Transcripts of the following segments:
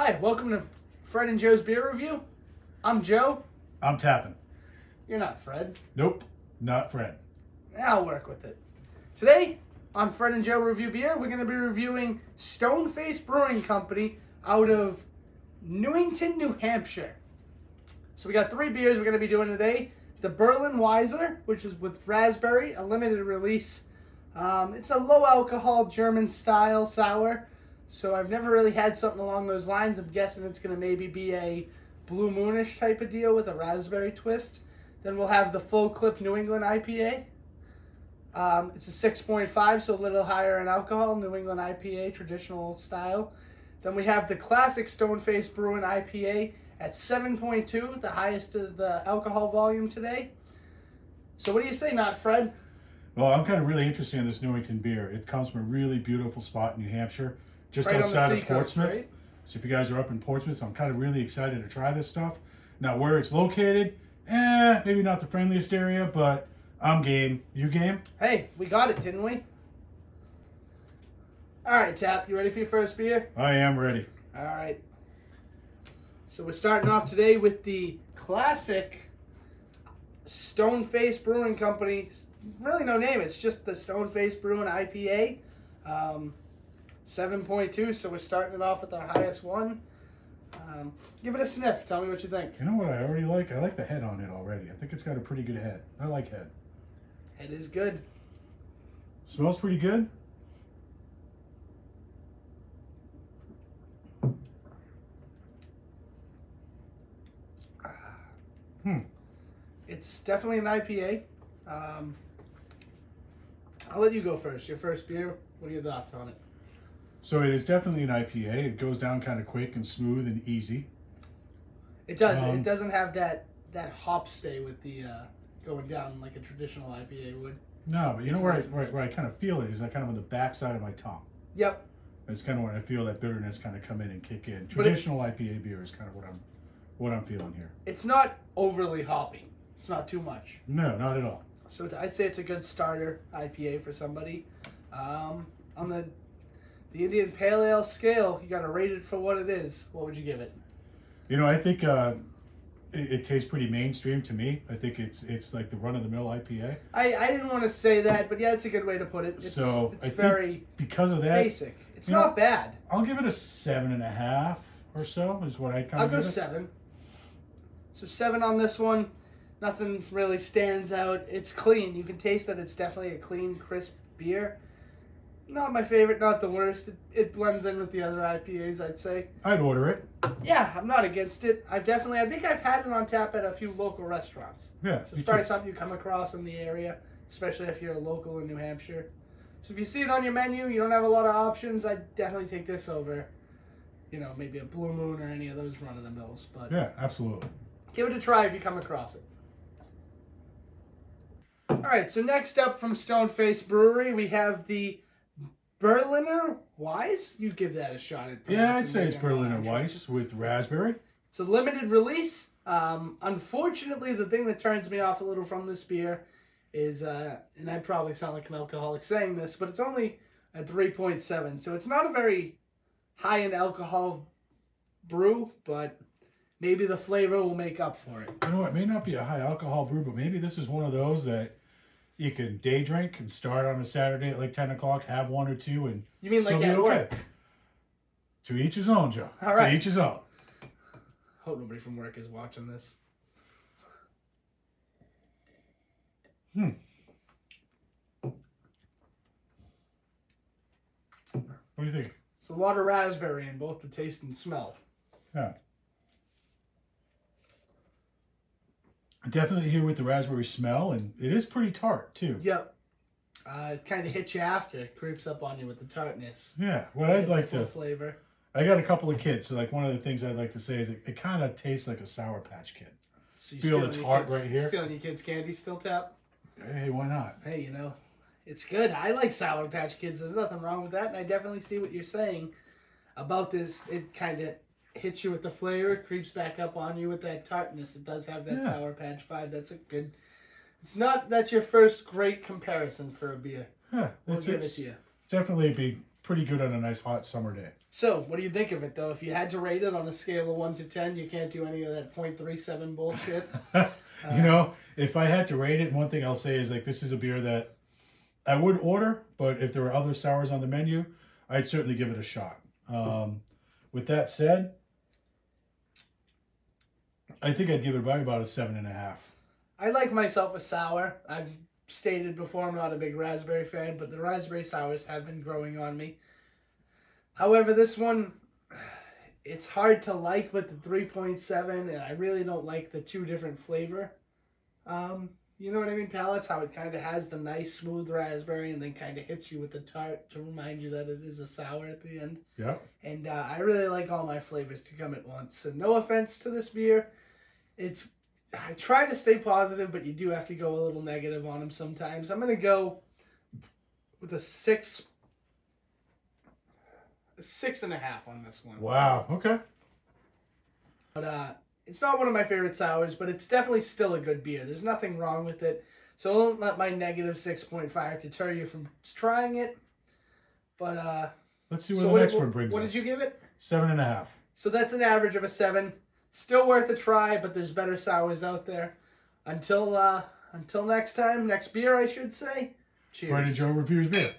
Hi, welcome to Fred and Joe's Beer Review. I'm Joe. I'm tapping. You're not Fred. Nope, not Fred. I'll work with it. Today, on Fred and Joe Review Beer, we're going to be reviewing Stoneface Brewing Company out of Newington, New Hampshire. So we got 3 beers we're going to be doing today. The Berlin Weiser, which is with raspberry, a limited release. It's a low alcohol German style sour. So I've never really had something along those lines. I'm guessing it's going to maybe be a Blue Moonish type of deal with a raspberry twist. Then we'll have the Full Clip New England IPA. It's a 6.5, so a little higher in alcohol. New England IPA, traditional style. Then we have the classic Stoneface Brewing IPA at 7.2, the highest of the alcohol volume today. So what do you say, not Fred? Well, I'm kind of really interested in this Newington beer. It comes from a really beautiful spot in New Hampshire, just Right outside of coast, Portsmouth. right? So if you guys are up in Portsmouth, I'm kind of really excited to try this stuff. Now, where it's located, maybe not the friendliest area, but I'm game. You game? Hey, we got it, didn't we? All right, Tap, you ready for your first beer? I am ready. All right. So we're starting off today with the classic Stoneface Brewing Company. Really no name, it's just the Stoneface Brewing IPA. 7.2, so we're starting it off with our highest one. Give it a sniff. Tell me what you think. You know what I already like? I like the head on it already. I think it's got a pretty good head. I like head. It is good. Smells pretty good. It's definitely an IPA. I'll let you go first. Your first beer. What are your thoughts on it? So it is definitely an IPA. It goes down kind of quick and smooth and easy. It does. It doesn't have that hop stay with the going down like a traditional IPA would. No, but you know where I kind of feel it is kind of on the backside of my tongue. Yep. It's kind of when I feel that bitterness kind of come in and kick in. Traditional IPA beer is kind of what I'm feeling here. It's not overly hoppy. It's not too much. No, not at all. So I'd say it's a good starter IPA for somebody. On the Indian Pale Ale scale, you got to rate it for what it is. What would you give it? You know, I think it tastes pretty mainstream to me. I think it's like the run-of-the-mill IPA. I didn't want to say that, but yeah, it's a good way to put it. It's I very think because of that, basic. It's not bad. I'll give it a 7.5 or so is what I'd kind I'll of go give it. 7. So 7 on this one. Nothing really stands out. It's clean. You can taste that it's definitely a clean, crisp beer. Not my favorite, not the worst. It blends in with the other IPAs, I'd say. I'd order it. Yeah, I'm not against it. I think I've had it on tap at a few local restaurants. Yeah. So it's probably something you come across in the area, especially if you're a local in New Hampshire. So if you see it on your menu, you don't have a lot of options, I'd definitely take this over, maybe a Blue Moon or any of those run-of-the-mills. But yeah, absolutely. give it a try if you come across it. All right, so next up from Stoneface Brewery, we have the Berliner Weiss. You give that a shot. Yeah, I'd say it's Berliner Weiss with raspberry. It's a limited release. Unfortunately, the thing that turns me off a little from this beer is, and I probably sound like an alcoholic saying this, but it's only a 3.7. So it's not a very high in alcohol brew, but maybe the flavor will make up for it. You know, it may not be a high alcohol brew, but maybe this is one of those that you can day drink and start on a Saturday at like 10 o'clock, have 1 or 2, and you mean like at work? To each his own, Joe. All right. To each his own. Hope nobody from work is watching this. What do you think? It's a lot of raspberry in both the taste and smell. Yeah. Definitely here with the raspberry smell, and it is pretty tart too. Yep. It kind of hits you after. It creeps up on you with the tartness. Yeah. What I'd like full to flavor. I got a couple of kids, so like one of the things I'd like to say is it kind of tastes like a Sour Patch Kid. So you feel the tart right here. Stealing your kids' candy still, Tap? Hey, why not? Hey, it's good. I like Sour Patch Kids. There's nothing wrong with that, and I definitely see what you're saying about this. It kind of hits you with the flavor, creeps back up on you with that tartness. It does have that Sour Patch vibe. That's a good. It's not that's your first great comparison for a beer. Yeah, We'll give it to you. Definitely be pretty good on a nice hot summer day. So, what do you think of it, though? If you had to rate it on a scale of 1 to 10, you can't do any of that .37 bullshit. You know, if I had to rate it, one thing I'll say is, like, this is a beer that I would order, but if there were other sours on the menu, I'd certainly give it a shot. With that said, I think I'd give it about a 7.5. I like myself a sour. I've stated before I'm not a big raspberry fan, but the raspberry sours have been growing on me. However, this one, it's hard to like with the 3.7, and I really don't like the two different flavor. You know what I mean, palates? How it kind of has the nice smooth raspberry and then kind of hits you with the tart to remind you that it is a sour at the end. Yeah. And I really like all my flavors to come at once. So no offense to this beer. I try to stay positive, but you do have to go a little negative on them sometimes. I'm going to go with a 6.5 on this one. Wow. Okay. But it's not one of my favorite sours, but it's definitely still a good beer. There's nothing wrong with it. So don't let my negative 6.5 deter you from trying it. But let's see what the next one brings us. What did you give it? 7.5. So that's an average of a 7. Still worth a try, but there's better sours out there. Until next time, next beer, I should say. Cheers. Fred and Joe reviews beer.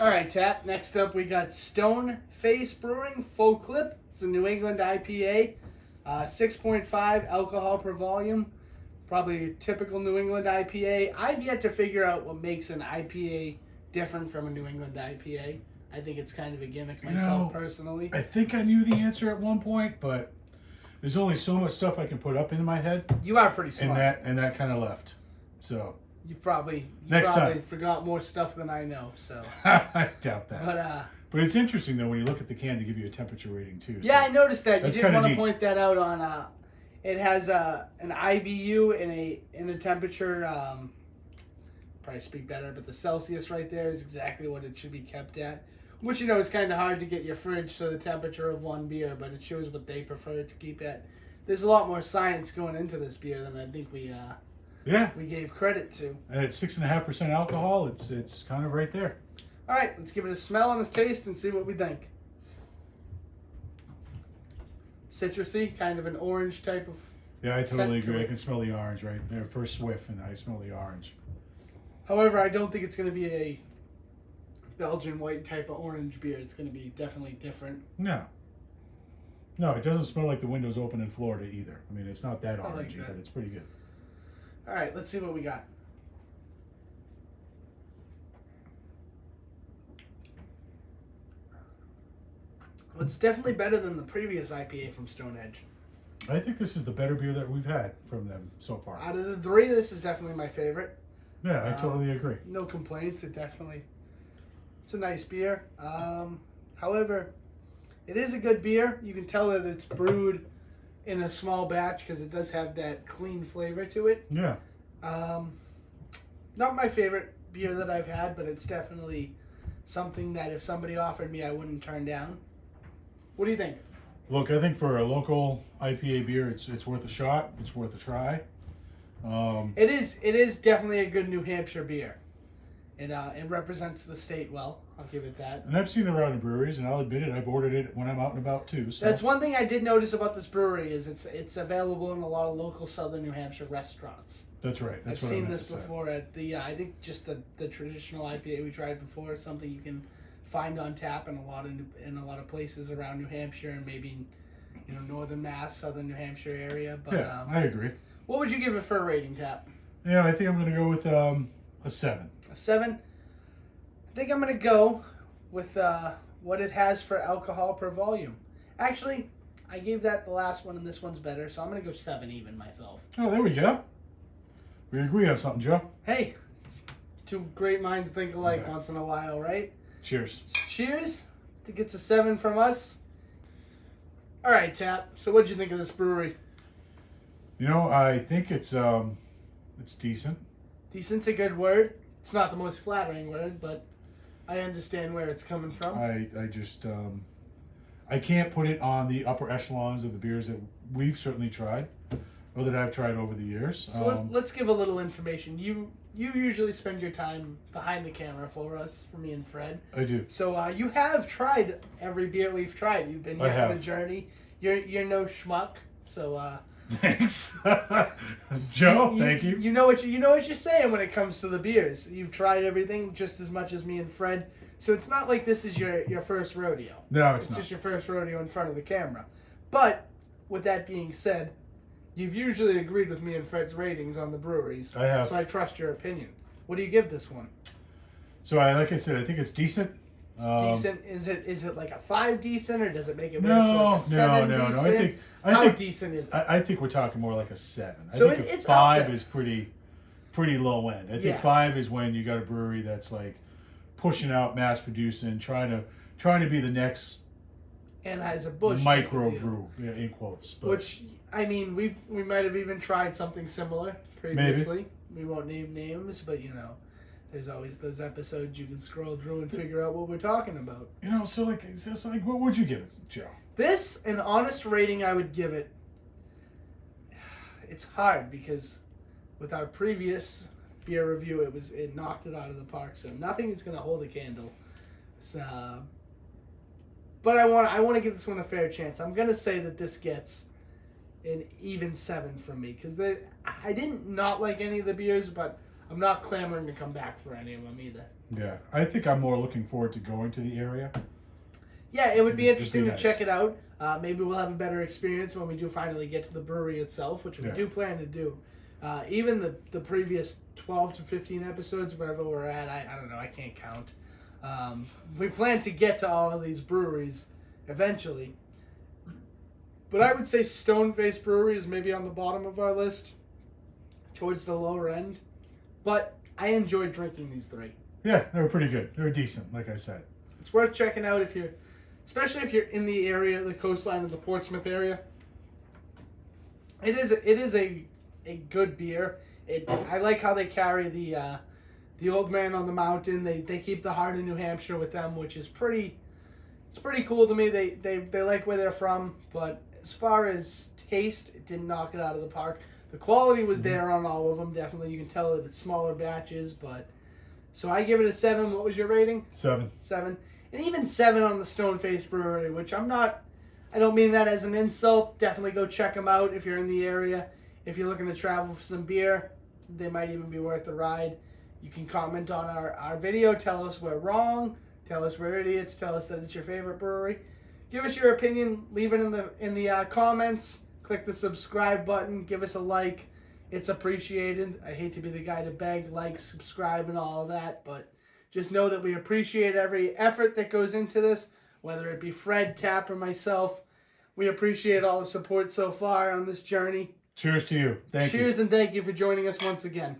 All right, Tap. Next up, we got Stoneface Brewing Full Clip. It's a New England IPA. 6.5 alcohol per volume. Probably a typical New England IPA. I've yet to figure out what makes an IPA different from a New England IPA. I think it's kind of a gimmick myself, personally. I think I knew the answer at one point, but there's only so much stuff I can put up in my head. You are pretty smart. And that kind of left. So You probably time. forgot more stuff than I know. So I doubt that. But it's interesting though when you look at the can, they give you a temperature rating too. Yeah, so I noticed that. You did want to neat. point that out on. It has an IBU and a temperature. Probably speak better, but the Celsius right there is exactly what it should be kept at. Which, you know, is kind of hard to get your fridge to the temperature of one beer, but it shows what they prefer to keep at. There's a lot more science going into this beer than I think we gave credit to. And at 6.5% alcohol, it's kind of right there. All right, let's give it a smell and a taste and see what we think. Citrusy, kind of an orange type of. Yeah, I totally agree. to I it. can smell the orange right there. First whiff, and I smell the orange. However, I don't think it's going to be a Belgian white type of orange beer. It's going to be definitely different. No, it doesn't smell like the windows open in Florida either. I mean, it's not that I like orangey, that. but it's pretty good. All right, let's see what we got. Well, it's definitely better than the previous IPA from Stone Edge. I think this is the better beer that we've had from them so far. Out of the three, this is definitely my favorite. Yeah, I totally agree. No complaints. It's a nice beer. However, it is a good beer. You can tell that it's brewed in a small batch because it does have that clean flavor to it. Yeah. Not my favorite beer that I've had, but it's definitely something that if somebody offered me, I wouldn't turn down. What do you think? Look, I think for a local IPA beer, it's worth a shot. It's worth a try. It is definitely a good New Hampshire beer. It represents the state well. I'll give it that. And I've seen it around in breweries, and I'll admit it, I've ordered it when I'm out and about too. So. That's one thing I did notice about this brewery is it's available in a lot of local southern New Hampshire restaurants. That's right. That's I've what I seen meant this to say. before at the I think just the traditional IPA we tried before is something you can find on tap in a lot of places around New Hampshire and maybe northern Mass, southern New Hampshire area. But Yeah, I agree. What would you give it for a rating, Tap? Yeah, I think I'm going to go with a 7. A 7. I think I'm going to go with what it has for alcohol per volume. Actually, I gave that the last one, and this one's better, so I'm going to go 7 even myself. Oh, there we go. We agree on something, Joe. Hey, two great minds think alike Yeah. once in a while, right? Cheers. So cheers. I think it's a 7 from us. All right, Tap. So what'd you think of this brewery? I think it's decent. Decent's a good word. It's not the most flattering word, but I understand where it's coming from. I just I can't put it on the upper echelons of the beers that we've certainly tried. or that I've tried over the years. So let's give a little information. You usually spend your time behind the camera for us, for me and Fred. I do. So you have tried every beer we've tried. You've been here for the journey. You're no schmuck. So thanks, Joe. Thank you. You know what you're saying when it comes to the beers. You've tried everything just as much as me and Fred. So it's not like this is your first rodeo. No, it's not. Just your first rodeo in front of the camera. But with that being said, you've usually agreed with me and Fred's ratings on the breweries. I have. So I trust your opinion. What do you give this one? So like I said, I think it's decent. It's decent. Is it like a 5 decent, or does it make it way up to like a 7 decent? No. I think How decent is it? I think we're talking more like a 7. So I think it's a 5 up there. is pretty low end. I think Yeah. 5 is when you got a brewery that's like pushing out, mass producing, trying to be the next Anheuser-Busch micro type of deal. brew, in quotes. But Which, I mean, we might have even tried something similar previously. We won't name names, but there's always those episodes you can scroll through and figure out what we're talking about. so what would you give it, Joe? This, an honest rating I would give it. It's hard because with our previous beer review, it knocked it out of the park. So nothing is going to hold a candle. But I want to give this one a fair chance. I'm going to say that this gets an even 7 from me because I didn't not like any of the beers, but I'm not clamoring to come back for any of them either. Yeah, I think I'm more looking forward to going to the area. Yeah, it would be interesting nice. to check it out. Maybe we'll have a better experience when we do finally get to the brewery itself, which we do plan to do. Even the previous 12 to 15 episodes, wherever we're at, I don't know, I can't count. We plan to get to all of these breweries eventually. But I would say Stoneface Brewery is maybe on the bottom of our list, towards the lower end. But I enjoyed drinking these 3. Yeah, they were pretty good. They were decent, like I said. It's worth checking out especially if you're in the area, the coastline of the Portsmouth area. It is a good beer. I like how they carry the old man on the mountain. They keep the heart of New Hampshire with them, which is pretty cool to me. They like where they're from, but as far as taste, it didn't knock it out of the park. The quality was there on all of them. Definitely, you can tell that it's smaller batches, but so I give it a 7. What was your rating? 7. 7. And even 7 on the Stoneface Brewery, which I don't mean that as an insult. Definitely go check them out if you're in the area. If you're looking to travel for some beer, they might even be worth the ride. You can comment on our video. Tell us we're wrong. Tell us we're idiots. Tell us that it's your favorite brewery. Give us your opinion. Leave it in the comments. Click the subscribe button. Give us a like. It's appreciated. I hate to be the guy to beg, like, subscribe, and all of that, but just know that we appreciate every effort that goes into this, whether it be Fred, Tap, or myself. We appreciate all the support so far on this journey. Cheers to you. Thank you. Cheers and thank you for joining us once again.